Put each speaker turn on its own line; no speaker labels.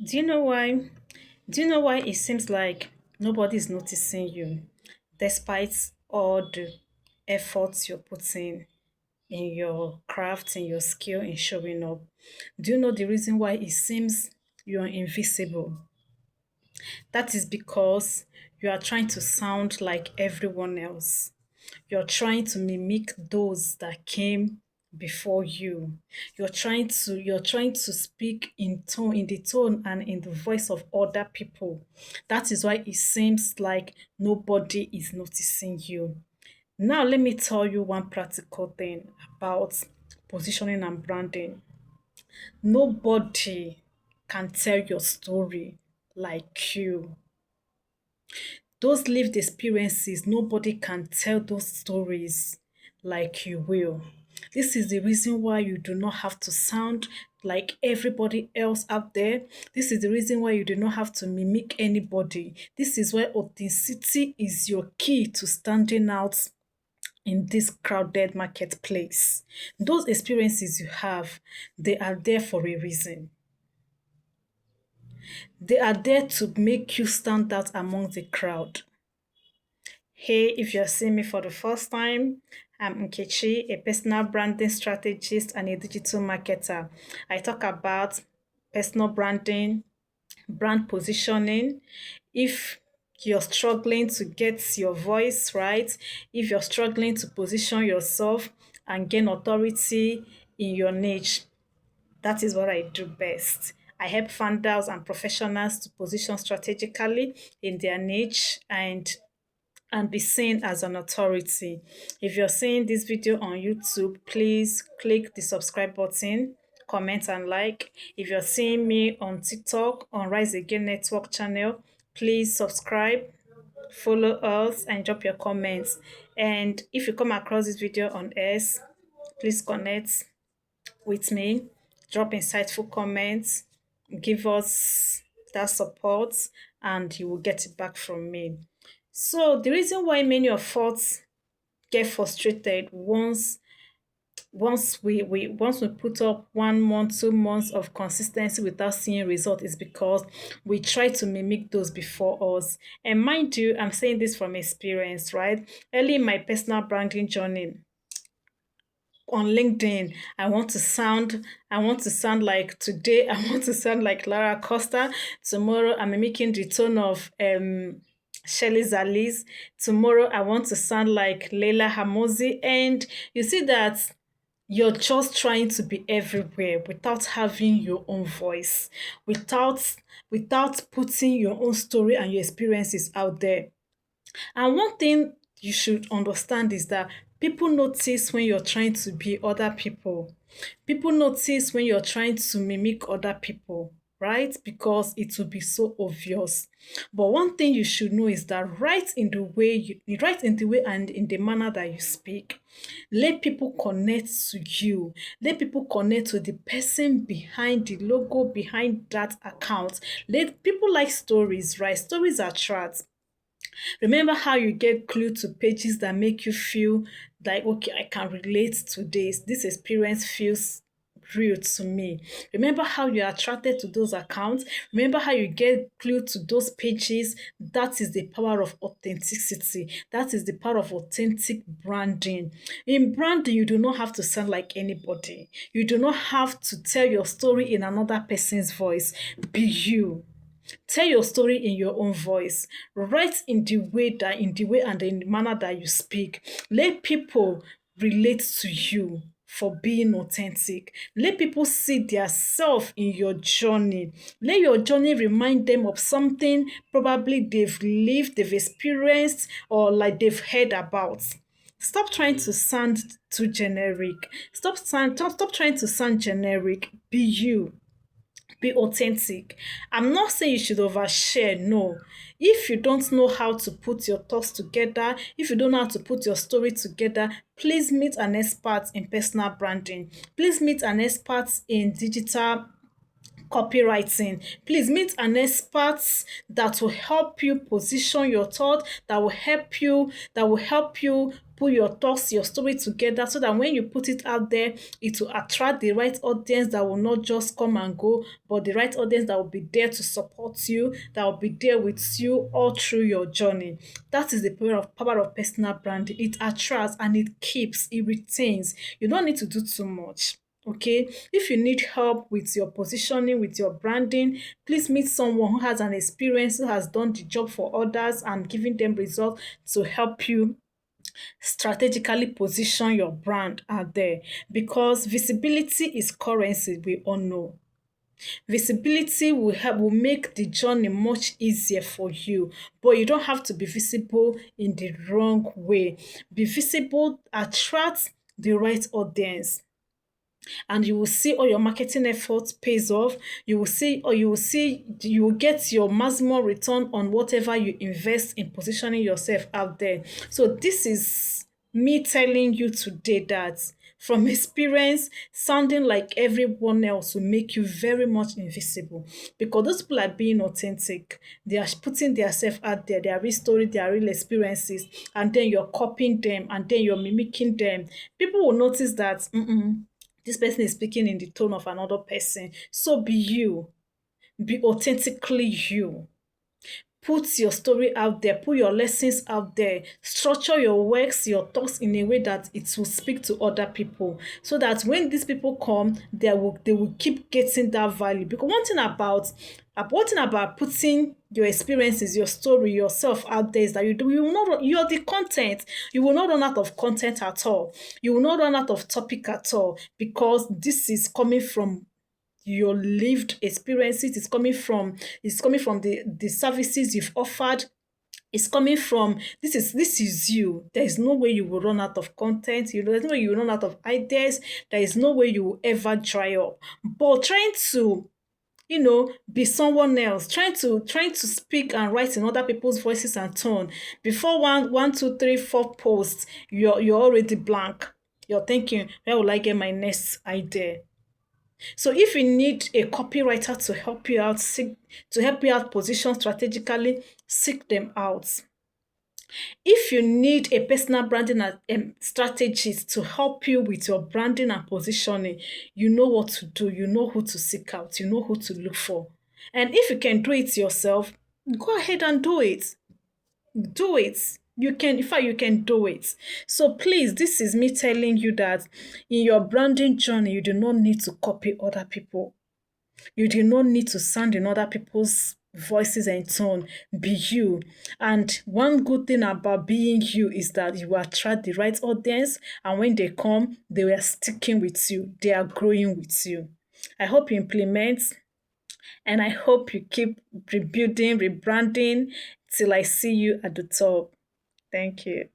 Do you know why? Do you know why it seems like nobody's noticing you despite all the efforts you're putting in your craft, in your skill, in showing up? Do you know the reason why it seems you're invisible? That is because you are trying to sound like everyone else. You're trying to mimic those that came before you. You're trying to speak in the tone and in the voice of other people. That is why it seems like nobody is noticing you. Now let me tell you one practical thing about positioning and branding. Nobody can tell your story like you. Those lived experiences, nobody can tell those stories like you will. This is the reason why you do not have to sound like everybody else out there. This is the reason why you do not have to mimic anybody. This is why authenticity is your key to standing out in this crowded marketplace. Those experiences you have, they are there for a reason. They are there to make you stand out among the crowd. Hey, if you're seeing me for the first time, I'm Nkechi, a personal branding strategist and a digital marketer. I talk about personal branding, brand positioning. If you're struggling to get your voice right, if you're struggling to position yourself and gain authority in your niche, that is what I do best. I help founders and professionals to position strategically in their niche and be seen as an authority. If you're seeing this video on YouTube, please click the subscribe button, comment and like. If you're seeing me on TikTok on Rise Again Network channel, please subscribe, follow us and drop your comments. And if you come across this video on X, please connect with me, drop insightful comments, give us that support, and you will get it back from me. So the reason why many of us get frustrated once we put up 1 month, 2 months of consistency without seeing result is because we try to mimic those before us. And mind you, I'm saying this from experience, right? Early in my personal branding journey, on LinkedIn, I want to sound like today, I want to sound like Lara Costa. Tomorrow, I'm mimicking the tone of Shelly Zaliz. Tomorrow, I want to sound like Leila Hamosi. And you see that you're just trying to be everywhere without having your own voice, without putting your own story and your experiences out there. And one thing you should understand is that people notice when you're trying to be other people. People notice when you're trying to mimic other people, right? Because it will be so obvious. But one thing you should know is that right in the way and in the manner that you speak, let people connect to you. Let people connect to the person behind the logo, behind that account. Let people like stories, right? Stories attract. Remember how you get clue to pages that make you feel like, okay, I can relate to this. This experience feels real to me. Remember how you're attracted to those accounts. Remember how you get clue to those pages. That is the power of authenticity. That is the power of authentic branding. In branding, you do not have to sound like anybody. You do not have to tell your story in another person's voice. Be you. Tell your story in your own voice. Write in the way and in the manner that you speak. Let people relate to you for being authentic. Let people see their self in your journey. Let your journey remind them of something probably they've lived, they've experienced, or like they've heard about. Stop trying to sound too generic. Stop trying to sound generic. Be you. Be authentic. I'm not saying you should overshare, no. If you don't know how to put your thoughts together, if you don't know how to put your story together, please meet an expert in personal branding. Please meet an expert in digital copywriting. Please meet an expert that will help you position your thought, that will help you put your thoughts, your story together so that when you put it out there, it will attract the right audience that will not just come and go, but the right audience that will be there to support you, that will be there with you all through your journey. That is the power of personal branding. It attracts and it keeps, it retains. You don't need to do too much. Okay, if you need help with your positioning, with your branding, please meet someone who has an experience, who has done the job for others and giving them results to help you strategically position your brand out there, because visibility is currency, we all know. Visibility will make the journey much easier for you, but you don't have to be visible in the wrong way. Be visible, attract the right audience, and you will see all your marketing efforts pays off. You will get your maximum return on whatever you invest in positioning yourself out there. So this is me telling you today that from experience, sounding like everyone else will make you very much invisible, because those people are being authentic. They are putting themselves out there, their real story, their real experiences, and then you're copying them and then you're mimicking them. People will notice that this person is speaking in the tone of another person. So be you. Be authentically you. Put your story out there, put your lessons out there, structure your works, your thoughts in a way that it will speak to other people, so that when these people come, they will keep getting that value. Because one thing about putting your experiences, your story, yourself out there is that you will not, you're the content. You will not run out of content at all. You will not run out of topic at all, because this is coming from your lived experiences. It's coming from the services you've offered. It's coming from, this is you. There is no way you will run out of content. There's no way you will run out of ideas. There is no way you will ever dry up. But trying to be someone else, trying to speak and write in other people's voices and tone, before one, two, three, four posts, you're already blank. You're thinking, where will I get my next idea? So if you need a copywriter to help you out position strategically, seek them out. If you need a personal branding strategist to help you with your branding and positioning, you know what to do, you know who to seek out, you know who to look for. And if you can do it yourself, go ahead and do it. Do it. You can, in fact, you can do it. So please, this is me telling you that in your branding journey, you do not need to copy other people. You do not need to sound in other people's voices and tone. Be you. And one good thing about being you is that you attract the right audience, and when they come, they are sticking with you. They are growing with you. I hope you implement, and I hope you keep rebuilding, rebranding till I see you at the top. Thank you.